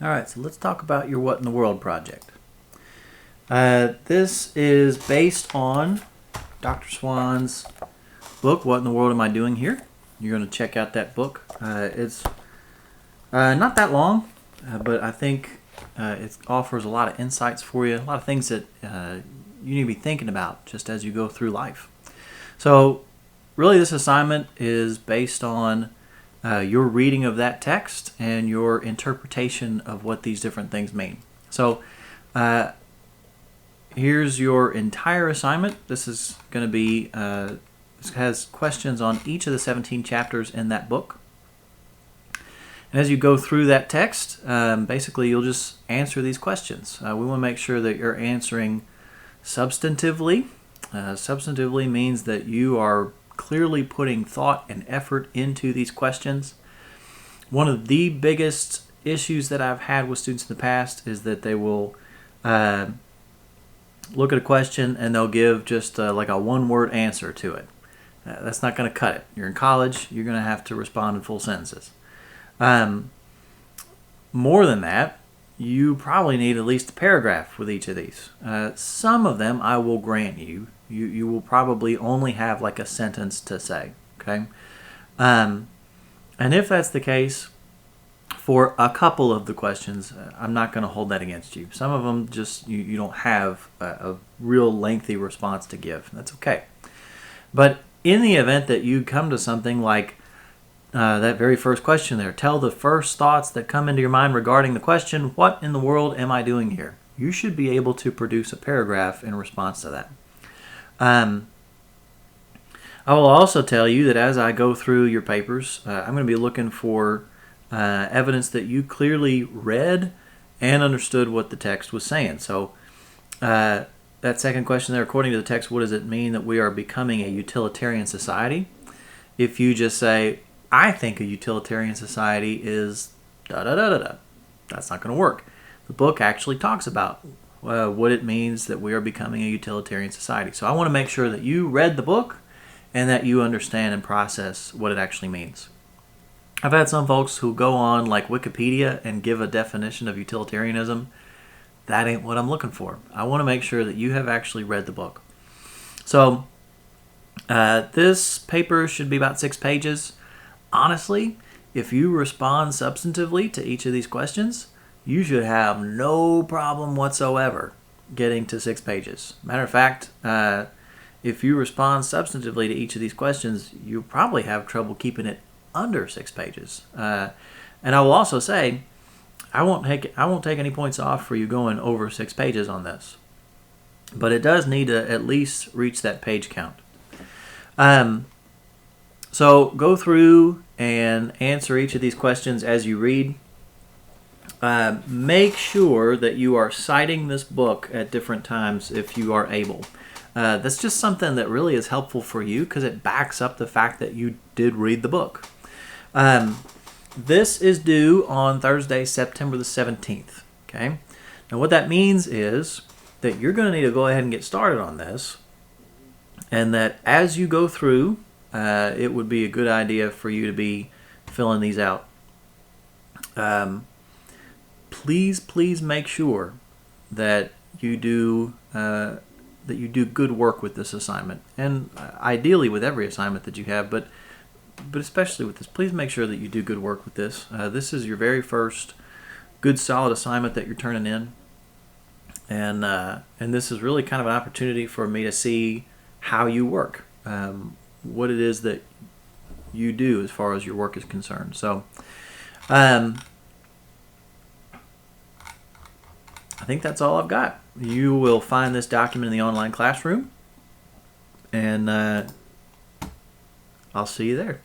Alright, so let's talk about your What in the World project. This is based on Dr. Swan's book, What in the World Am I Doing Here? You're going to check out that book. It's not that long, but I think it offers a lot of insights for you, a lot of things that you need to be thinking about just as you go through life. So really this assignment is based on your reading of that text and your interpretation of what these different things mean. So here's your entire assignment. This is going to be, this has questions on each of the 17 chapters in that book. And as you go through that text, basically you'll just answer these questions. We want to make sure that you're answering substantively. Substantively means that you are clearly putting thought and effort into these questions. One of the biggest issues that I've had with students in the past is that they will look at a question and they'll give just like a one-word answer to it. That's not going to cut it. You're in college, you're going to have to respond in full sentences. More than that, you probably need at least a paragraph with each of these. Some of them I will grant you. You will probably only have like a sentence to say, okay? And if that's the case, for a couple of the questions, I'm not going to hold that against you. Some of them just, you don't have a real lengthy response to give. That's okay. But in the event that you come to something like that very first question there, tell the first thoughts that come into your mind regarding the question, what in the world am I doing here? You should be able to produce a paragraph in response to that. I will also tell you that as I go through your papers, I'm going to be looking for evidence that you clearly read and understood what the text was saying. So that second question there, according to the text, what does it mean that we are becoming a utilitarian society? If you just say, I think a utilitarian society is da-da-da-da-da, that's not going to work. The book actually talks about what it means that we are becoming a utilitarian society. So I want to make sure that you read the book and that you understand and process what it actually means. I've had some folks who go on like Wikipedia and give a definition of utilitarianism. That ain't what I'm looking for. I want to make sure that you have actually read the book. So this paper should be about 6 pages. Honestly, if you respond substantively to each of these questions, you should have no problem whatsoever getting to 6 pages. Matter of fact, if you respond substantively to each of these questions, you'll probably have trouble keeping it under 6 pages. And I will also say, I won't take any points off for you going over 6 pages on this. But it does need to at least reach that page count. So go through and answer each of these questions as you read. Make sure that you are citing this book at different times if you are able. That's just something that really is helpful for you because it backs up the fact that you did read the book. This is due on Thursday, September the 17th. Okay. Now what that means is that you're going to need to go ahead and get started on this, and that as you go through, it would be a good idea for you to be filling these out. Please make sure that you do good work with this assignment, and ideally with every assignment that you have, but especially with this, please make sure that you do good work with this. This is your very first good solid assignment that you're turning in, and this is really kind of an opportunity for me to see how you work, what it is that you do as far as your work is concerned. So I think that's all I've got. You will find this document in the online classroom, and I'll see you there.